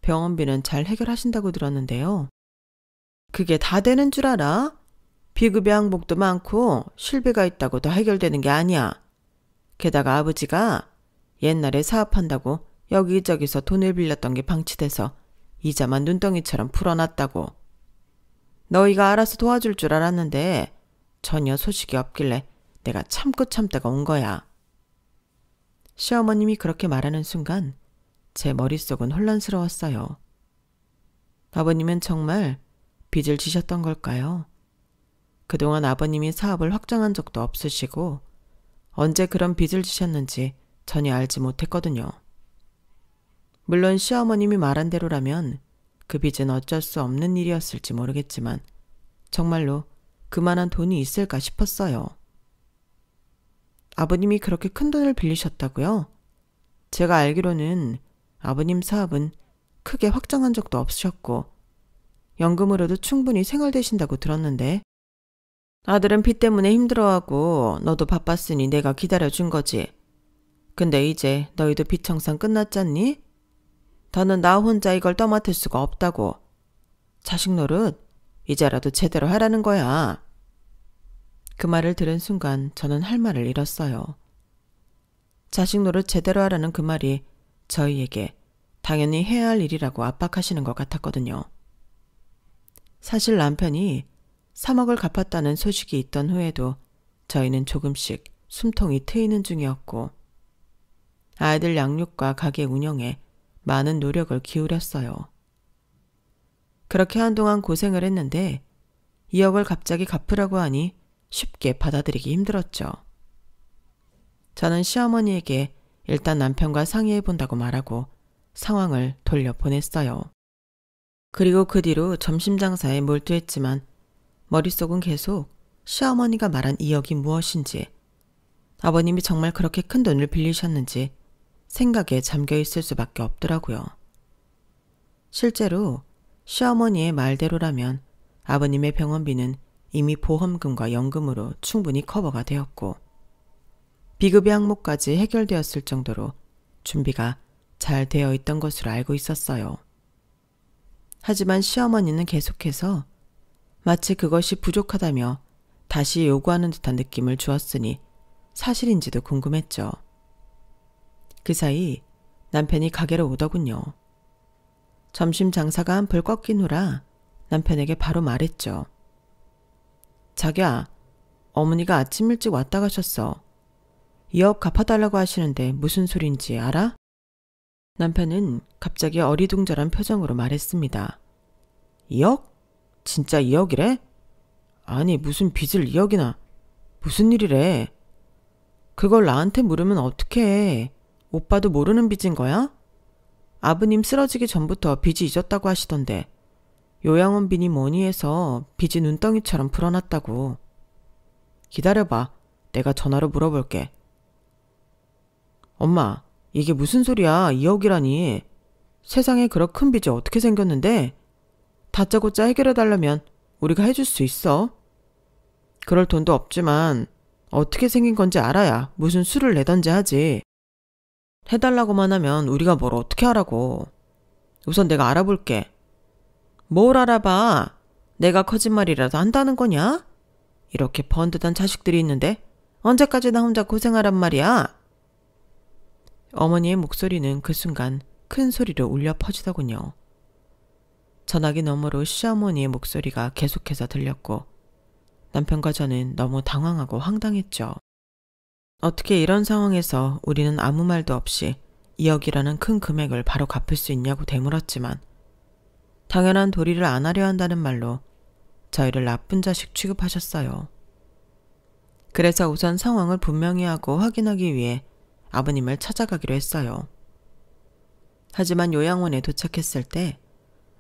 병원비는 잘 해결하신다고 들었는데요. 그게 다 되는 줄 알아? 비급여 항목도 많고 실비가 있다고 다 해결되는 게 아니야. 게다가 아버지가 옛날에 사업한다고 여기저기서 돈을 빌렸던 게 방치돼서 이자만 눈덩이처럼 풀어놨다고. 너희가 알아서 도와줄 줄 알았는데 전혀 소식이 없길래 내가 참고 참다가 온 거야. 시어머님이 그렇게 말하는 순간 제 머릿속은 혼란스러웠어요. 아버님은 정말 빚을 지셨던 걸까요? 그동안 아버님이 사업을 확장한 적도 없으시고 언제 그런 빚을 지셨는지 전혀 알지 못했거든요. 물론 시어머님이 말한 대로라면 그 빚은 어쩔 수 없는 일이었을지 모르겠지만 정말로 그만한 돈이 있을까 싶었어요. 아버님이 그렇게 큰 돈을 빌리셨다고요? 제가 알기로는 아버님 사업은 크게 확장한 적도 없으셨고 연금으로도 충분히 생활되신다고 들었는데. 아들은 빚 때문에 힘들어하고 너도 바빴으니 내가 기다려준 거지. 근데 이제 너희도 빚 청산 끝났잖니? 더는 나 혼자 이걸 떠맡을 수가 없다고. 자식 노릇 이제라도 제대로 하라는 거야. 그 말을 들은 순간 저는 할 말을 잃었어요. 자식 노릇 제대로 하라는 그 말이 저희에게 당연히 해야 할 일이라고 압박하시는 것 같았거든요. 사실 남편이 3억을 갚았다는 소식이 있던 후에도 저희는 조금씩 숨통이 트이는 중이었고 아이들 양육과 가게 운영에 많은 노력을 기울였어요. 그렇게 한동안 고생을 했는데 2억을 갑자기 갚으라고 하니 쉽게 받아들이기 힘들었죠. 저는 시어머니에게 일단 남편과 상의해본다고 말하고 상황을 돌려보냈어요. 그리고 그 뒤로 점심 장사에 몰두했지만 머릿속은 계속 시어머니가 말한 2억이 무엇인지, 아버님이 정말 그렇게 큰 돈을 빌리셨는지 생각에 잠겨있을 수밖에 없더라고요. 실제로 시어머니의 말대로라면 아버님의 병원비는 이미 보험금과 연금으로 충분히 커버가 되었고 비급여 항목까지 해결되었을 정도로 준비가 잘 되어 있던 것으로 알고 있었어요. 하지만 시어머니는 계속해서 마치 그것이 부족하다며 다시 요구하는 듯한 느낌을 주었으니 사실인지도 궁금했죠. 그 사이 남편이 가게로 오더군요. 점심 장사가 한풀 꺾인 후라 남편에게 바로 말했죠. 자기야, 어머니가 아침 일찍 왔다 가셨어. 2억 갚아달라고 하시는데 무슨 소린지 알아? 남편은 갑자기 어리둥절한 표정으로 말했습니다. 2억? 진짜 2억이래? 아니 무슨 빚을 2억이나. 무슨 일이래? 그걸 나한테 물으면 어떡해. 오빠도 모르는 빚인 거야? 아버님 쓰러지기 전부터 빚이 있었다고 하시던데 요양원비니 뭐니 해서 빚이 눈덩이처럼 불어났다고. 기다려봐. 내가 전화로 물어볼게. 엄마, 이게 무슨 소리야. 2억이라니. 세상에 그런 큰 빚이 어떻게 생겼는데? 다짜고짜 해결해달라면 우리가 해줄 수 있어. 그럴 돈도 없지만 어떻게 생긴 건지 알아야 무슨 수를 내던지 하지. 해달라고만 하면 우리가 뭘 어떻게 하라고. 우선 내가 알아볼게. 뭘 알아봐. 내가 거짓말이라도 한다는 거냐? 이렇게 번듯한 자식들이 있는데 언제까지 나 혼자 고생하란 말이야. 어머니의 목소리는 그 순간 큰 소리로 울려 퍼지더군요. 전화기 너머로 시어머니의 목소리가 계속해서 들렸고 남편과 저는 너무 당황하고 황당했죠. 어떻게 이런 상황에서 우리는 아무 말도 없이 2억이라는 큰 금액을 바로 갚을 수 있냐고 되물었지만 당연한 도리를 안 하려 한다는 말로 저희를 나쁜 자식 취급하셨어요. 그래서 우선 상황을 분명히 하고 확인하기 위해 아버님을 찾아가기로 했어요. 하지만 요양원에 도착했을 때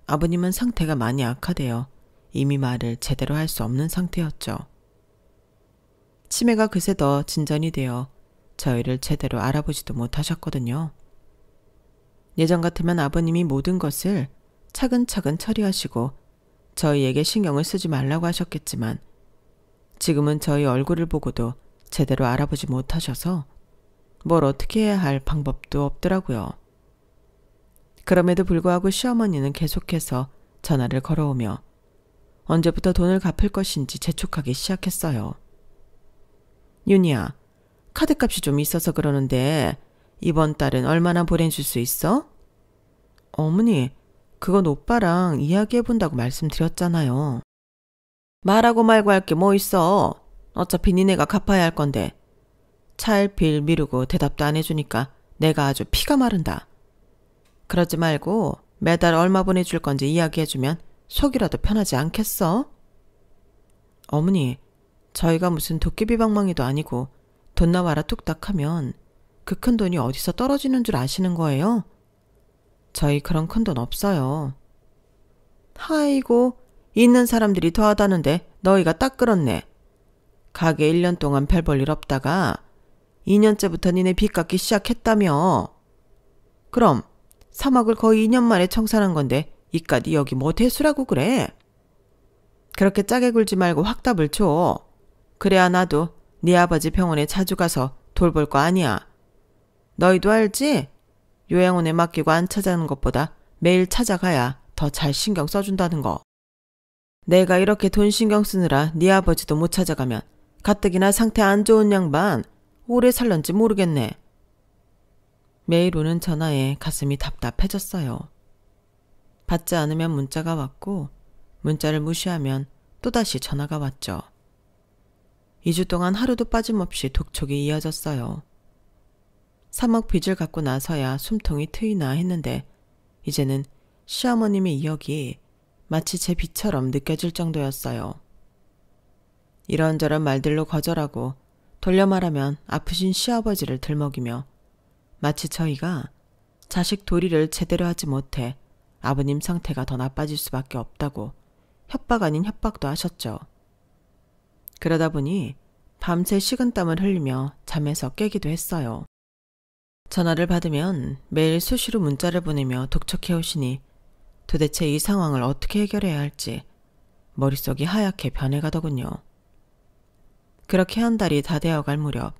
아버님은 상태가 많이 악화되어 이미 말을 제대로 할 수 없는 상태였죠. 치매가 그새 더 진전이 되어 저희를 제대로 알아보지도 못하셨거든요. 예전 같으면 아버님이 모든 것을 차근차근 처리하시고 저희에게 신경을 쓰지 말라고 하셨겠지만 지금은 저희 얼굴을 보고도 제대로 알아보지 못하셔서 뭘 어떻게 해야 할 방법도 없더라고요. 그럼에도 불구하고 시어머니는 계속해서 전화를 걸어오며 언제부터 돈을 갚을 것인지 재촉하기 시작했어요. 윤희야, 카드값이 좀 있어서 그러는데 이번 달은 얼마나 보내줄 수 있어? 어머니, 그건 오빠랑 이야기해본다고 말씀드렸잖아요. 말하고 말고 할 게 뭐 있어. 어차피 니네가 갚아야 할 건데. 차일피일 미루고 대답도 안 해주니까 내가 아주 피가 마른다. 그러지 말고 매달 얼마 보내줄 건지 이야기해주면 속이라도 편하지 않겠어? 어머니, 저희가 무슨 도깨비방망이도 아니고 돈 나와라 뚝딱 하면 그 큰 돈이 어디서 떨어지는 줄 아시는 거예요? 저희 그런 큰 돈 없어요. 아이고, 있는 사람들이 더하다는데 너희가 딱 그렇네. 가게 1년 동안 별 볼 일 없다가 2년째부터 니네 빚 갚기 시작했다며. 그럼 3억을 거의 2년 만에 청산한 건데 이깟 니 여기 뭐 대수라고 그래? 그렇게 짜게 굴지 말고 확답을 줘. 그래야 나도 네 아버지 병원에 자주 가서 돌볼 거 아니야. 너희도 알지? 요양원에 맡기고 안 찾아가는 것보다 매일 찾아가야 더 잘 신경 써준다는 거. 내가 이렇게 돈 신경 쓰느라 네 아버지도 못 찾아가면 가뜩이나 상태 안 좋은 양반 오래 살런지 모르겠네. 매일 오는 전화에 가슴이 답답해졌어요. 받지 않으면 문자가 왔고 문자를 무시하면 또다시 전화가 왔죠. 2주 동안 하루도 빠짐없이 독촉이 이어졌어요. 3억 빚을 갚고 나서야 숨통이 트이나 했는데 이제는 시어머님의 2억이 마치 제 빚처럼 느껴질 정도였어요. 이런저런 말들로 거절하고 돌려 말하면 아프신 시아버지를 들먹이며 마치 저희가 자식 도리를 제대로 하지 못해 아버님 상태가 더 나빠질 수밖에 없다고 협박 아닌 협박도 하셨죠. 그러다 보니 밤새 식은땀을 흘리며 잠에서 깨기도 했어요. 전화를 받으면 매일 수시로 문자를 보내며 독촉해 오시니 도대체 이 상황을 어떻게 해결해야 할지 머릿속이 하얗게 변해가더군요. 그렇게 한 달이 다 되어갈 무렵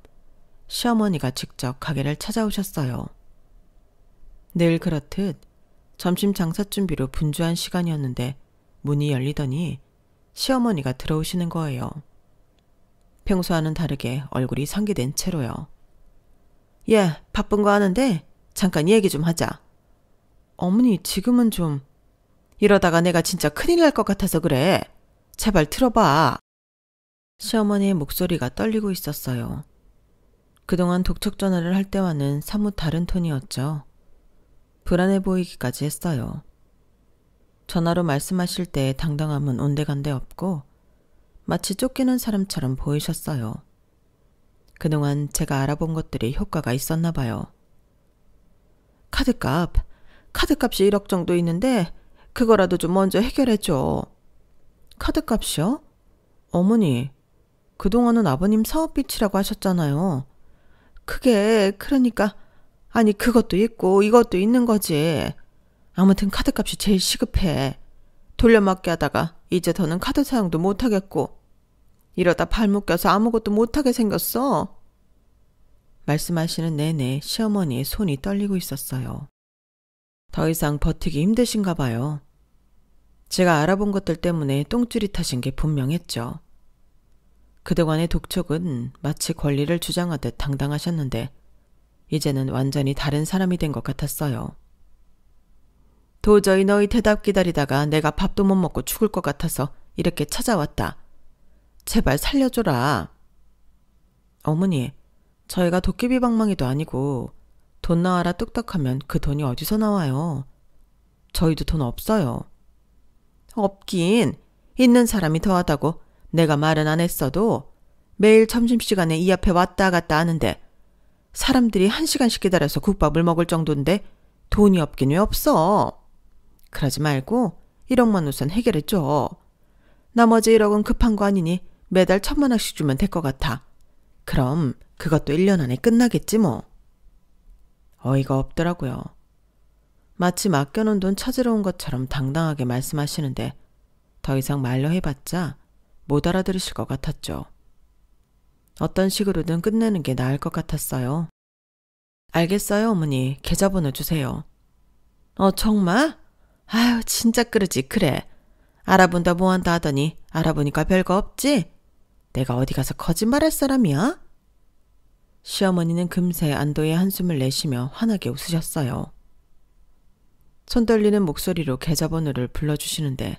시어머니가 직접 가게를 찾아오셨어요. 늘 그렇듯 점심 장사 준비로 분주한 시간이었는데 문이 열리더니 시어머니가 들어오시는 거예요. 평소와는 다르게 얼굴이 상기된 채로요. 예, 바쁜 거 아는데 잠깐 얘기 좀 하자. 어머니, 지금은 좀... 이러다가 내가 진짜 큰일 날 것 같아서 그래. 제발 들어봐. 시어머니의 목소리가 떨리고 있었어요. 그동안 독촉 전화를 할 때와는 사뭇 다른 톤이었죠. 불안해 보이기까지 했어요. 전화로 말씀하실 때의 당당함은 온데간데 없고 마치 쫓기는 사람처럼 보이셨어요. 그동안 제가 알아본 것들이 효과가 있었나 봐요. 카드값이 1억 정도 있는데 그거라도 좀 먼저 해결해줘. 카드값이요? 어머니, 그동안은 아버님 사업빚이라고 하셨잖아요. 그게 그러니까 아니 그것도 있고 이것도 있는 거지. 아무튼 카드값이 제일 시급해. 돌려막기 하다가 이제 더는 카드 사용도 못하겠고 이러다 발목 껴서 아무것도 못하게 생겼어. 말씀하시는 내내 시어머니의 손이 떨리고 있었어요. 더 이상 버티기 힘드신가 봐요. 제가 알아본 것들 때문에 똥줄이 타신 게 분명했죠. 그동안의 독촉은 마치 권리를 주장하듯 당당하셨는데 이제는 완전히 다른 사람이 된 것 같았어요. 도저히 너희 대답 기다리다가 내가 밥도 못 먹고 죽을 것 같아서 이렇게 찾아왔다. 제발 살려줘라. 어머니, 저희가 도깨비방망이도 아니고 돈 나와라 뚝딱하면 그 돈이 어디서 나와요. 저희도 돈 없어요. 없긴 있는 사람이 더하다고 내가 말은 안 했어도 매일 점심시간에 이 앞에 왔다 갔다 하는데 사람들이 1시간씩 기다려서 국밥을 먹을 정도인데 돈이 없긴 왜 없어. 그러지 말고 1억만 우선 해결해줘. 나머지 1억은 급한 거 아니니 매달 1,000만 원씩 주면 될 것 같아. 그럼 그것도 1년 안에 끝나겠지 뭐. 어이가 없더라고요. 마치 맡겨놓은 돈 찾으러 온 것처럼 당당하게 말씀하시는데 더 이상 말로 해봤자 못 알아들으실 것 같았죠. 어떤 식으로든 끝내는 게 나을 것 같았어요. 알겠어요, 어머니. 계좌번호 주세요. 정말? 아유, 진짜 그러지. 그래. 알아본다 뭐한다 하더니 알아보니까 별거 없지? 내가 어디 가서 거짓말할 사람이야? 시어머니는 금세 안도의 한숨을 내쉬며 환하게 웃으셨어요. 손 떨리는 목소리로 계좌번호를 불러주시는데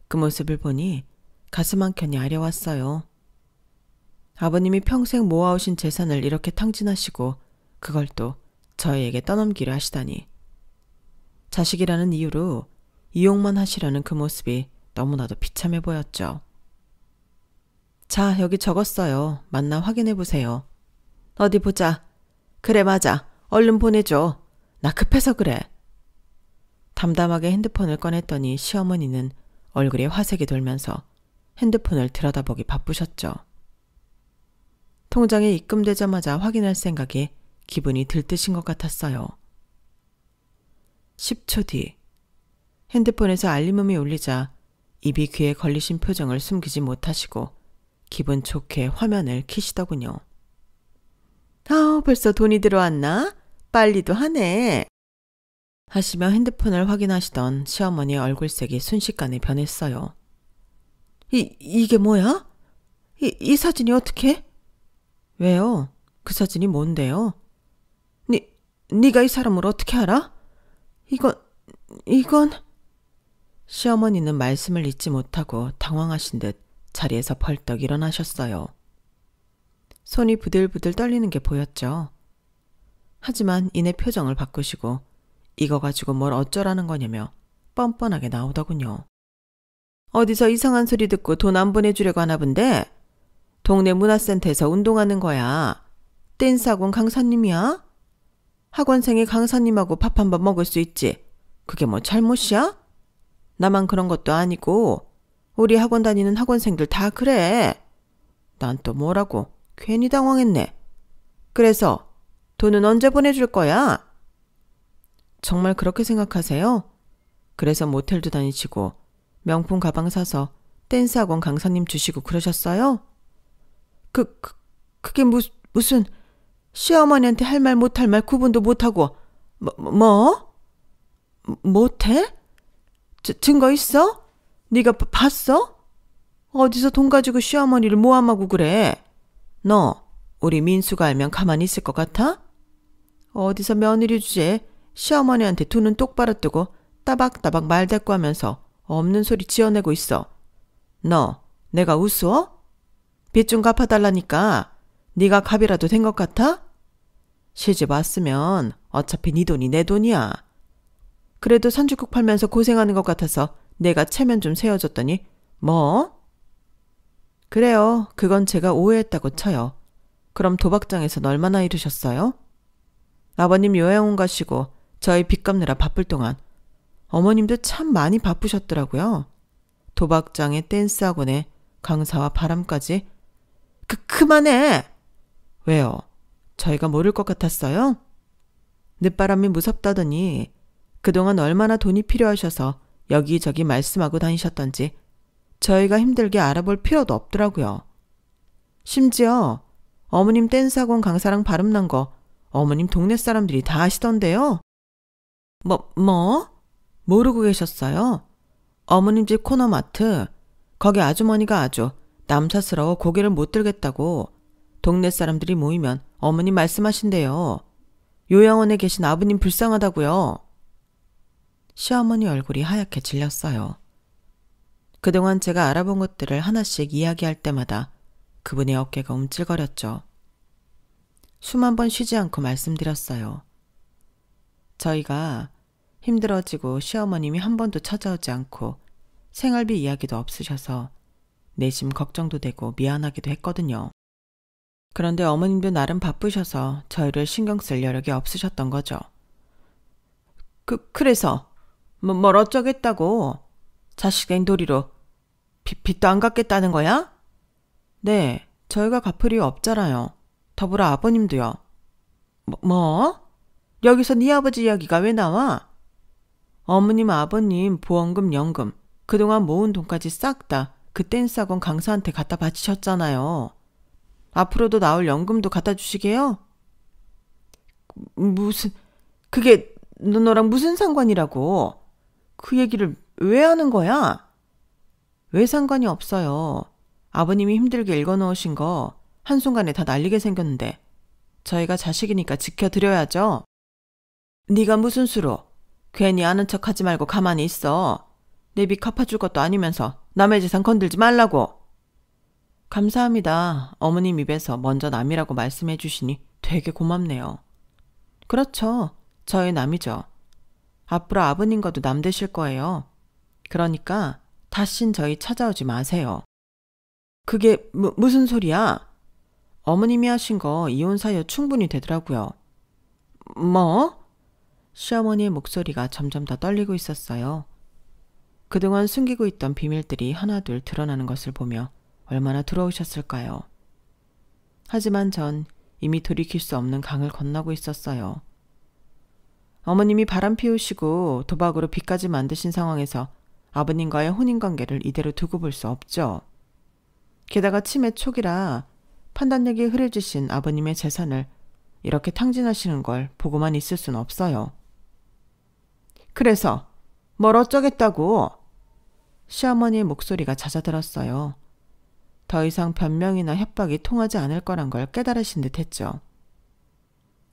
그 모습을 보니 가슴 한켠이 아려왔어요. 아버님이 평생 모아오신 재산을 이렇게 탕진하시고 그걸 또 저희에게 떠넘기려 하시다니. 자식이라는 이유로 이용만 하시려는 그 모습이 너무나도 비참해 보였죠. 자, 여기 적었어요. 맞나 확인해 보세요. 어디 보자. 그래, 맞아. 얼른 보내줘. 나 급해서 그래. 담담하게 핸드폰을 꺼냈더니 시어머니는 얼굴에 화색이 돌면서 핸드폰을 들여다보기 바쁘셨죠. 통장에 입금되자마자 확인할 생각에 기분이 들뜨신 것 같았어요. 10초 뒤 핸드폰에서 알림음이 울리자 입이 귀에 걸리신 표정을 숨기지 못하시고 기분 좋게 화면을 켜시더군요. 벌써 돈이 들어왔나? 빨리도 하네. 하시며 핸드폰을 확인하시던 시어머니의 얼굴색이 순식간에 변했어요. 이게 뭐야? 이 사진이 어떻게? 왜요? 그 사진이 뭔데요? 네가 이 사람을 어떻게 알아? 이건... 시어머니는 말씀을 잇지 못하고 당황하신 듯 자리에서 벌떡 일어나셨어요. 손이 부들부들 떨리는 게 보였죠. 하지만 이내 표정을 바꾸시고 이거 가지고 뭘 어쩌라는 거냐며 뻔뻔하게 나오더군요. 어디서 이상한 소리 듣고 돈 안 보내주려고 하나 본데? 동네 문화센터에서 운동하는 거야. 댄스학원 강사님이야? 학원생이 강사님하고 밥 한 번 먹을 수 있지. 그게 뭐 잘못이야? 나만 그런 것도 아니고 우리 학원 다니는 학원생들 다 그래. 난 또 뭐라고 괜히 당황했네. 그래서 돈은 언제 보내줄 거야? 정말 그렇게 생각하세요? 그래서 모텔도 다니시고 명품 가방 사서 댄스학원 강사님 주시고 그러셨어요? 그게 무슨 시어머니한테 할 말 못할 말 구분도 못하고 뭐? 못해? 증거 있어? 네가 봤어? 어디서 돈 가지고 시어머니를 모함하고 그래? 너 우리 민수가 알면 가만히 있을 것 같아? 어디서 며느리 주제에 시어머니한테 두 눈 똑바로 뜨고 따박따박 말대꾸하면서 없는 소리 지어내고 있어. 너 내가 우스워? 빚 좀 갚아달라니까 네가 갑이라도 된 것 같아? 시집 왔으면 어차피 네 돈이 내 돈이야. 그래도 선짓국 팔면서 고생하는 것 같아서 내가 체면 좀 세워줬더니 뭐? 그래요. 그건 제가 오해했다고 쳐요. 그럼 도박장에선 얼마나 이르셨어요? 아버님 요양원 가시고 저희 빚 갚느라 바쁠 동안 어머님도 참 많이 바쁘셨더라고요. 도박장에 댄스학원에 강사와 바람까지. 그만해! 왜요? 저희가 모를 것 같았어요? 늦바람이 무섭다더니 그동안 얼마나 돈이 필요하셔서 여기저기 말씀하고 다니셨던지 저희가 힘들게 알아볼 필요도 없더라고요. 심지어 어머님 댄스학원 강사랑 바람난 거 어머님 동네 사람들이 다 아시던데요. 뭐? 모르고 계셨어요? 어머님 집 코너마트 거기 아주머니가 아주 남사스러워 고개를 못 들겠다고 동네 사람들이 모이면 어머님 말씀하신대요. 요양원에 계신 아버님 불쌍하다고요. 시어머니 얼굴이 하얗게 질렸어요. 그동안 제가 알아본 것들을 하나씩 이야기할 때마다 그분의 어깨가 움찔거렸죠. 숨 한 번 쉬지 않고 말씀드렸어요. 저희가 힘들어지고 시어머님이 한 번도 찾아오지 않고 생활비 이야기도 없으셔서 내심 걱정도 되고 미안하기도 했거든요. 그런데 어머님도 나름 바쁘셔서 저희를 신경 쓸 여력이 없으셨던 거죠. 그래서 뭘 어쩌겠다고? 자식된 도리로 빚도 안 갚겠다는 거야? 네, 저희가 갚을 이유 없잖아요. 더불어 아버님도요. 뭐? 여기서 네 아버지 이야기가 왜 나와? 어머님, 아버님 보험금, 연금, 그동안 모은 돈까지 싹 다 그 댄스학원 강사한테 갖다 바치셨잖아요. 앞으로도 나올 연금도 갖다 주시게요? 그게 너랑 무슨 상관이라고? 그 얘기를 왜 하는 거야? 왜 상관이 없어요. 아버님이 힘들게 읽어놓으신 거 한순간에 다 날리게 생겼는데 저희가 자식이니까 지켜드려야죠. 네가 무슨 수로? 괜히 아는 척하지 말고 가만히 있어. 내 빚 갚아줄 것도 아니면서 남의 재산 건들지 말라고. 감사합니다. 어머님 입에서 먼저 남이라고 말씀해 주시니 되게 고맙네요. 그렇죠. 저의 남이죠. 앞으로 아버님과도 남 되실 거예요. 그러니까 다신 저희 찾아오지 마세요. 그게 무슨 소리야? 어머님이 하신 거 이혼 사유 충분히 되더라고요. 뭐? 시어머니의 목소리가 점점 더 떨리고 있었어요. 그동안 숨기고 있던 비밀들이 하나둘 드러나는 것을 보며 얼마나 두려우셨을까요? 하지만 전 이미 돌이킬 수 없는 강을 건너고 있었어요. 어머님이 바람 피우시고 도박으로 빚까지 만드신 상황에서 아버님과의 혼인관계를 이대로 두고 볼 수 없죠. 게다가 치매 초기라 판단력이 흐려지신 아버님의 재산을 이렇게 탕진하시는 걸 보고만 있을 순 없어요. 그래서 뭘 어쩌겠다고? 시어머니의 목소리가 잦아들었어요. 더 이상 변명이나 협박이 통하지 않을 거란 걸 깨달으신 듯 했죠.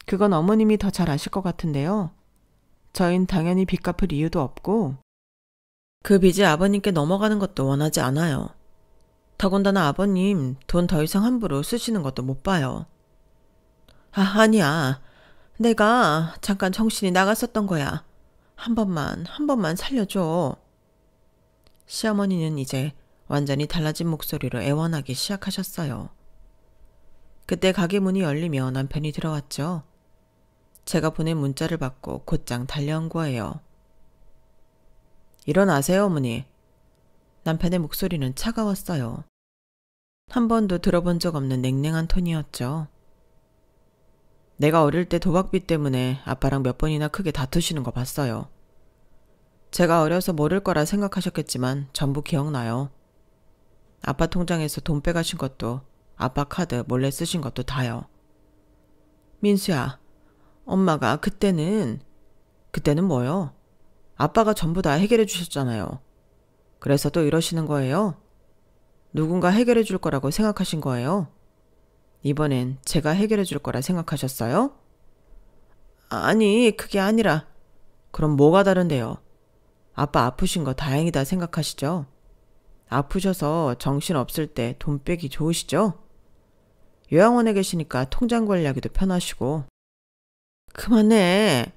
그건 어머님이 더 잘 아실 것 같은데요. 저흰 당연히 빚 갚을 이유도 없고 그 빚이 아버님께 넘어가는 것도 원하지 않아요. 더군다나 아버님 돈 더 이상 함부로 쓰시는 것도 못 봐요. 아니야. 내가 잠깐 정신이 나갔었던 거야. 한 번만 살려줘. 시어머니는 이제 완전히 달라진 목소리로 애원하기 시작하셨어요. 그때 가게 문이 열리며 남편이 들어왔죠. 제가 보낸 문자를 받고 곧장 달려온 거예요. 일어나세요, 어머니. 남편의 목소리는 차가웠어요. 한 번도 들어본 적 없는 냉랭한 톤이었죠. 내가 어릴 때 도박빚 때문에 아빠랑 몇 번이나 크게 다투시는 거 봤어요. 제가 어려서 모를 거라 생각하셨겠지만 전부 기억나요. 아빠 통장에서 돈 빼가신 것도 아빠 카드 몰래 쓰신 것도 다요. 민수야, 엄마가 그때는 뭐요? 아빠가 전부 다 해결해 주셨잖아요. 그래서 또 이러시는 거예요? 누군가 해결해 줄 거라고 생각하신 거예요? 이번엔 제가 해결해 줄 거라 생각하셨어요? 아니, 그게 아니라. 그럼 뭐가 다른데요? 아빠 아프신 거 다행이다 생각하시죠? 아프셔서 정신 없을 때 돈 빼기 좋으시죠? 요양원에 계시니까 통장 관리하기도 편하시고. 그만해.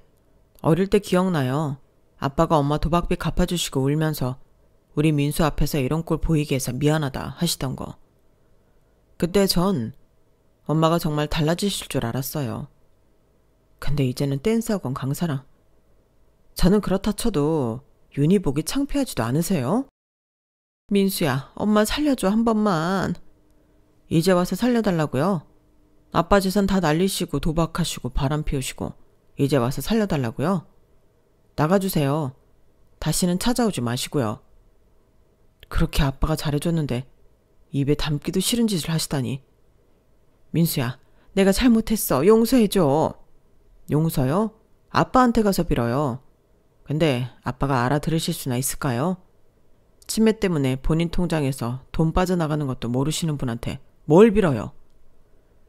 어릴 때 기억나요. 아빠가 엄마 도박비 갚아주시고 울면서 우리 민수 앞에서 이런 꼴 보이게 해서 미안하다 하시던 거. 그때 전 엄마가 정말 달라지실 줄 알았어요. 근데 이제는 댄스학원 강사랑. 저는 그렇다 쳐도 윤희 보기 창피하지도 않으세요? 민수야, 엄마 살려줘 한 번만. 이제 와서 살려달라고요? 아빠 재산 다 날리시고 도박하시고 바람 피우시고 이제 와서 살려달라고요? 나가주세요. 다시는 찾아오지 마시고요. 그렇게 아빠가 잘해줬는데 입에 담기도 싫은 짓을 하시다니. 민수야, 내가 잘못했어. 용서해줘. 용서요? 아빠한테 가서 빌어요. 근데 아빠가 알아들으실 수나 있을까요? 치매 때문에 본인 통장에서 돈 빠져나가는 것도 모르시는 분한테 뭘 빌어요?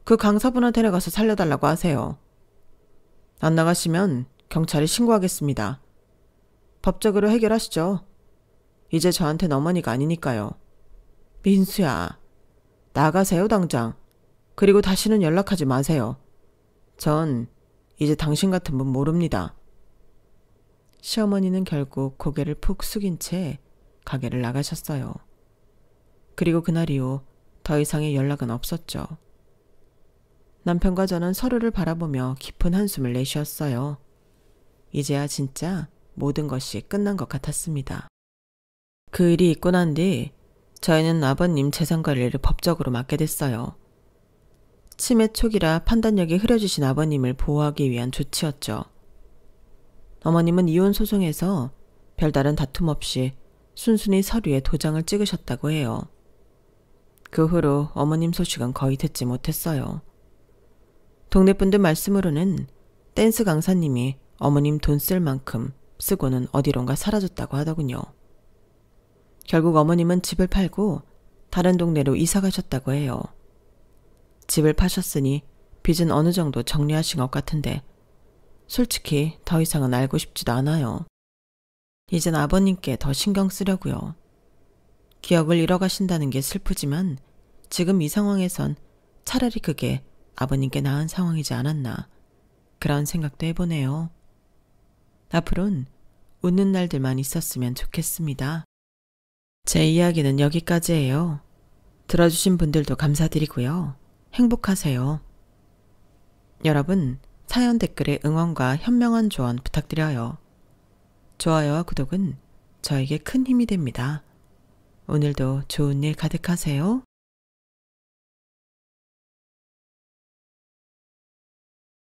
그 강사분한테나 가서 살려달라고 하세요. 안 나가시면 경찰에 신고하겠습니다. 법적으로 해결하시죠. 이제 저한테는 어머니가 아니니까요. 민수야, 나가세요 당장. 그리고 다시는 연락하지 마세요. 전 이제 당신 같은 분 모릅니다. 시어머니는 결국 고개를 푹 숙인 채 가게를 나가셨어요. 그리고 그날 이후 더 이상의 연락은 없었죠. 남편과 저는 서로를 바라보며 깊은 한숨을 내쉬었어요. 이제야 진짜 모든 것이 끝난 것 같았습니다. 그 일이 있고 난 뒤 저희는 아버님 재산 관리를 법적으로 맡게 됐어요. 치매 초기라 판단력이 흐려지신 아버님을 보호하기 위한 조치였죠. 어머님은 이혼 소송에서 별다른 다툼 없이 순순히 서류에 도장을 찍으셨다고 해요. 그 후로 어머님 소식은 거의 듣지 못했어요. 동네 분들 말씀으로는 댄스 강사님이 어머님 돈 쓸 만큼 쓰고는 어디론가 사라졌다고 하더군요. 결국 어머님은 집을 팔고 다른 동네로 이사 가셨다고 해요. 집을 파셨으니 빚은 어느 정도 정리하신 것 같은데 솔직히 더 이상은 알고 싶지도 않아요. 이젠 아버님께 더 신경 쓰려고요. 기억을 잃어가신다는 게 슬프지만 지금 이 상황에선 차라리 그게 아버님께 나은 상황이지 않았나 그런 생각도 해보네요. 앞으로는 웃는 날들만 있었으면 좋겠습니다. 제 이야기는 여기까지예요. 들어주신 분들도 감사드리고요. 행복하세요. 여러분, 사연 댓글에 응원과 현명한 조언 부탁드려요. 좋아요와 구독은 저에게 큰 힘이 됩니다. 오늘도 좋은 일 가득하세요.